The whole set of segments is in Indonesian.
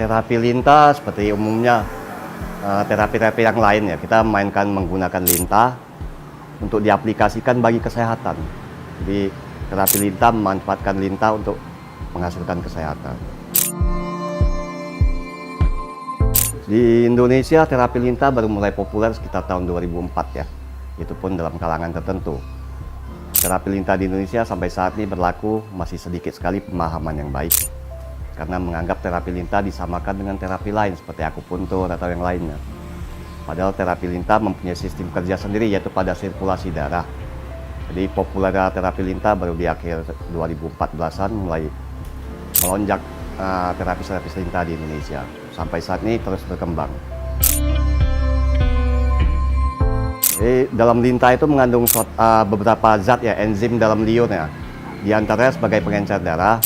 Terapi lintah seperti umumnya terapi-terapi yang lain ya, kita mainkan menggunakan lintah untuk diaplikasikan bagi kesehatan. Jadi terapi lintah memanfaatkan lintah untuk menghasilkan kesehatan. Di Indonesia terapi lintah baru mulai populer sekitar tahun 2004 ya, itu pun dalam kalangan tertentu. Terapi lintah di Indonesia sampai saat ini berlaku masih sedikit sekali pemahaman yang baik, karena menganggap terapi lintah disamakan dengan terapi lain seperti akupuntur atau yang lainnya. Padahal terapi lintah mempunyai sistem kerja sendiri, yaitu pada sirkulasi darah. Jadi populer terapi lintah baru di akhir 2014-an mulai melonjak terapis-terapis lintah di Indonesia. Sampai saat ini terus berkembang. Jadi, dalam lintah itu mengandung beberapa zat ya, enzim dalam liurnya. Di antaranya sebagai pengencer darah,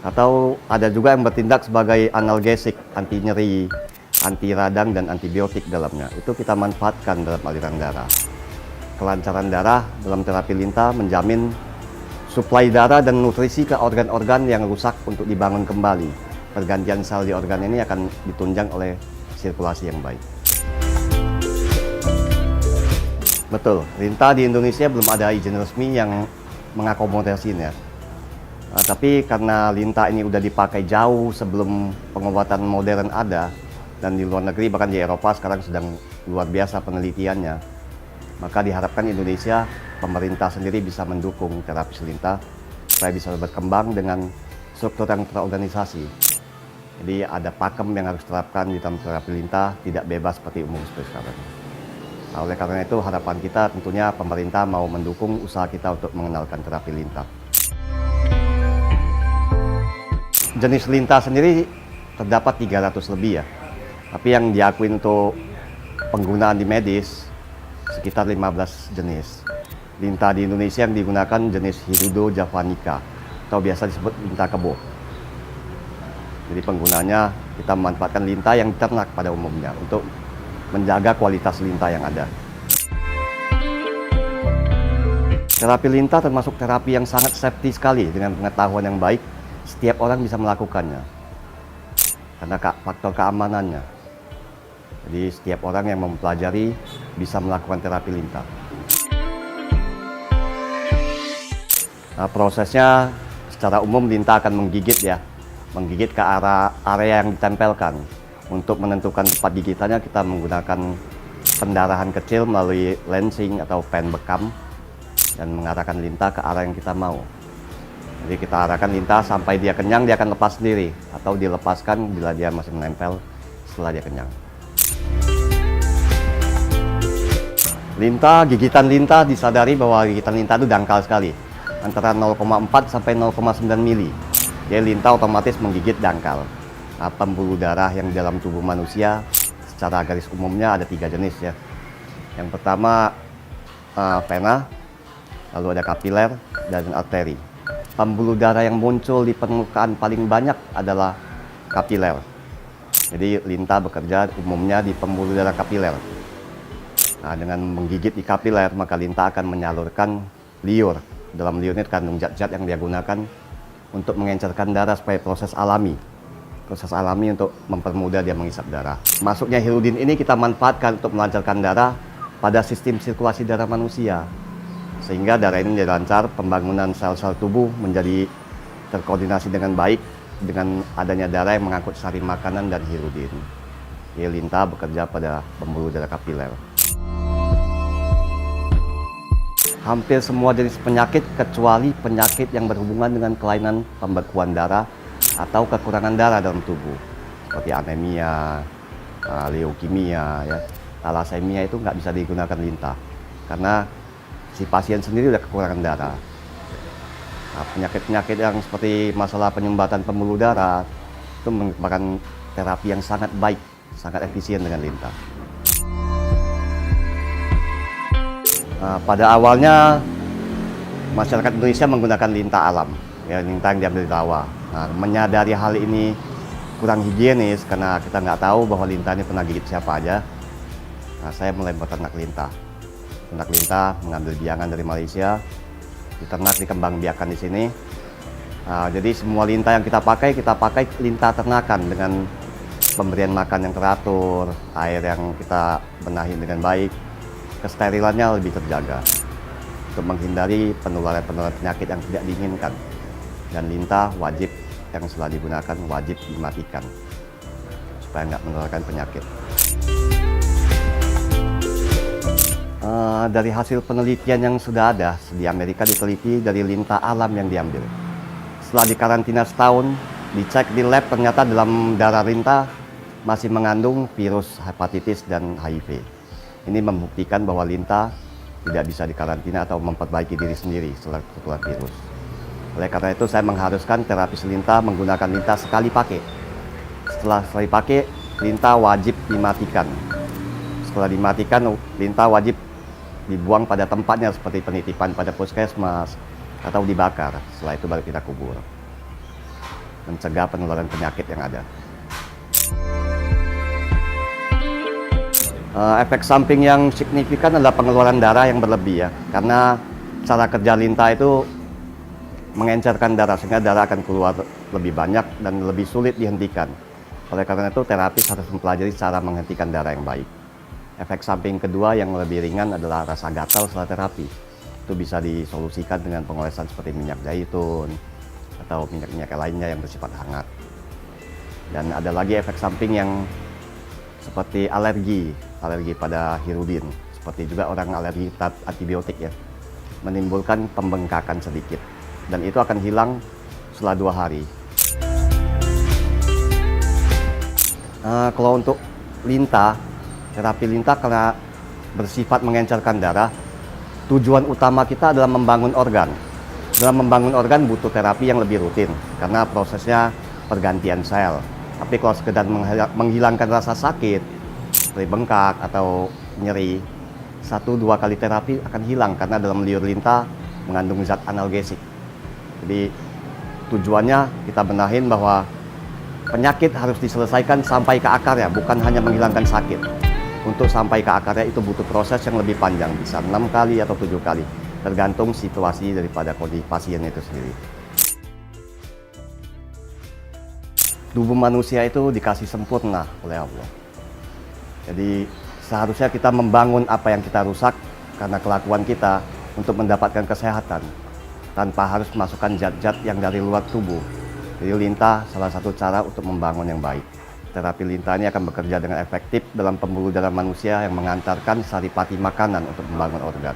atau ada juga yang bertindak sebagai analgesik, anti nyeri, anti radang, dan antibiotik dalamnya. Itu kita manfaatkan dalam aliran darah. Kelancaran darah dalam terapi lintah menjamin suplai darah dan nutrisi ke organ-organ yang rusak untuk dibangun kembali. Pergantian sel di organ ini akan ditunjang oleh sirkulasi yang baik. Betul, lintah di Indonesia belum ada izin resmi yang mengakomodasinya. Tapi karena lintah ini udah dipakai jauh sebelum pengobatan modern ada, dan di luar negeri bahkan di Eropa sekarang sedang luar biasa penelitiannya, maka diharapkan Indonesia, pemerintah sendiri bisa mendukung terapi lintah supaya bisa berkembang dengan struktur yang terorganisasi. Jadi ada pakem yang harus diterapkan di dalam terapi lintah, tidak bebas seperti umum seperti sekarang. Nah, oleh karena itu harapan kita tentunya pemerintah mau mendukung usaha kita untuk mengenalkan terapi lintah. Jenis lintah sendiri terdapat 300 lebih ya, tapi yang diakui untuk penggunaan di medis sekitar 15 jenis. Lintah di Indonesia yang digunakan jenis Hirudo javanica atau biasa disebut lintah kebo. Jadi penggunanya kita memanfaatkan lintah yang diternak pada umumnya untuk menjaga kualitas lintah yang ada. Terapi lintah termasuk terapi yang sangat safety sekali. Dengan pengetahuan yang baik, setiap orang bisa melakukannya karena faktor keamanannya. Jadi setiap orang yang mempelajari bisa melakukan terapi lintah. Nah, prosesnya secara umum lintah akan menggigit ya, menggigit ke area yang ditempelkan. Untuk menentukan tempat gigitannya kita menggunakan pendarahan kecil melalui lancing atau pen bekam dan mengarahkan lintah ke arah yang kita mau. Jadi kita arahkan lintah sampai dia kenyang, dia akan lepas sendiri, atau dilepaskan bila dia masih menempel setelah dia kenyang. Lintah, gigitan lintah disadari bahwa gigitan lintah itu dangkal sekali, antara 0,4 sampai 0,9 mili. Jadi lintah otomatis menggigit dangkal. Nah, pembuluh darah yang di dalam tubuh manusia secara garis umumnya ada 3 jenis ya. Yang pertama vena, lalu ada kapiler dan arteri. Pembuluh darah yang muncul di permukaan paling banyak adalah kapiler. Jadi lintah bekerja umumnya di pembuluh darah kapiler. Nah, dengan menggigit di kapiler, maka lintah akan menyalurkan liur. Dalam liur ini terkandung zat-zat yang dia gunakan untuk mengencerkan darah supaya proses alami untuk mempermudah dia menghisap darah. Masuknya hirudin ini kita manfaatkan untuk melancarkan darah pada sistem sirkulasi darah manusia, sehingga darah ini menjadi lancar, pembangunan sel-sel tubuh menjadi terkoordinasi dengan baik dengan adanya darah yang mengangkut sari makanan dan hirudin. Jadi lintah bekerja pada pembuluh darah kapiler. Hampir semua jenis penyakit kecuali penyakit yang berhubungan dengan kelainan pembekuan darah atau kekurangan darah dalam tubuh, seperti anemia, leukemia, ya, thalassemia itu nggak bisa digunakan lintah karena si pasien sendiri udah kekurangan darah. Nah, penyakit-penyakit yang seperti masalah penyumbatan pembuluh darah itu merupakan terapi yang sangat baik, sangat efisien dengan lintah. Nah, pada awalnya masyarakat Indonesia menggunakan lintah alam, ya, lintah yang diambil dari rawa. Nah, menyadari hal ini kurang higienis karena kita nggak tahu bahwa lintah ini pernah gigit siapa aja. Nah, saya mulai beternak lintah. Ternak lintah mengambil biangan dari Malaysia, diternak, dikembangbiakan di sini. Nah, jadi semua lintah yang kita pakai lintah ternakan dengan pemberian makan yang teratur, air yang kita benahi dengan baik, kesterilannya lebih terjaga untuk menghindari penularan penyakit yang tidak diinginkan. Dan lintah wajib yang setelah digunakan wajib dimatikan supaya nggak menularkan penyakit. Dari hasil penelitian yang sudah ada, di Amerika diteliti dari lintah alam yang diambil. Setelah dikarantina setahun, dicek di lab, ternyata dalam darah lintah masih mengandung virus hepatitis dan HIV. Ini membuktikan bahwa lintah tidak bisa dikarantina atau memperbaiki diri sendiri setelah tertular virus. Oleh karena itu, saya mengharuskan terapis lintah menggunakan lintah sekali pakai. Setelah sekali pakai, lintah wajib dimatikan. Setelah dimatikan, lintah wajib dibuang pada tempatnya seperti penitipan pada puskesmas atau dibakar. Setelah itu baru kita kubur. Mencegah penularan penyakit yang ada. Efek samping yang signifikan adalah pengeluaran darah yang berlebih ya. Karena cara kerja lintah itu mengencerkan darah sehingga darah akan keluar lebih banyak dan lebih sulit dihentikan. Oleh karena itu terapis harus mempelajari cara menghentikan darah yang baik. Efek samping kedua yang lebih ringan adalah rasa gatal setelah terapi. Itu bisa disolusikan dengan pengolesan seperti minyak zaitun atau minyak-minyak lainnya yang bersifat hangat. Dan ada lagi efek samping yang seperti alergi pada hirudin. Seperti juga orang alergi antibiotik ya, menimbulkan pembengkakan sedikit. Dan itu akan hilang setelah 2 hari. Kalau untuk lintah, terapi lintah karena bersifat mengencerkan darah, tujuan utama kita adalah membangun organ. Dalam membangun organ butuh terapi yang lebih rutin karena prosesnya pergantian sel. Tapi kalau sekedar menghilangkan rasa sakit, seperti bengkak atau nyeri, 1-2 kali terapi akan hilang karena dalam liur lintah mengandung zat analgesik. Jadi tujuannya kita benahin bahwa penyakit harus diselesaikan sampai ke akarnya, bukan hanya menghilangkan sakit. Untuk sampai ke akarnya itu butuh proses yang lebih panjang, bisa 6 kali atau 7 kali, tergantung situasi daripada kondisi pasien itu sendiri. Tubuh manusia itu dikasih sempurna oleh Allah. Jadi seharusnya kita membangun apa yang kita rusak karena kelakuan kita untuk mendapatkan kesehatan, tanpa harus memasukkan zat-zat yang dari luar tubuh. Jadi lintah salah satu cara untuk membangun yang baik. Terapi lintah ini akan bekerja dengan efektif dalam pembuluh darah manusia yang mengantarkan saripati makanan untuk membangun organ.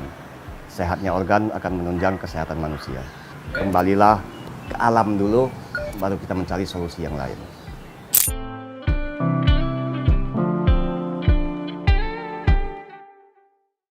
Sehatnya organ akan menunjang kesehatan manusia. Kembalilah ke alam dulu, baru kita mencari solusi yang lain.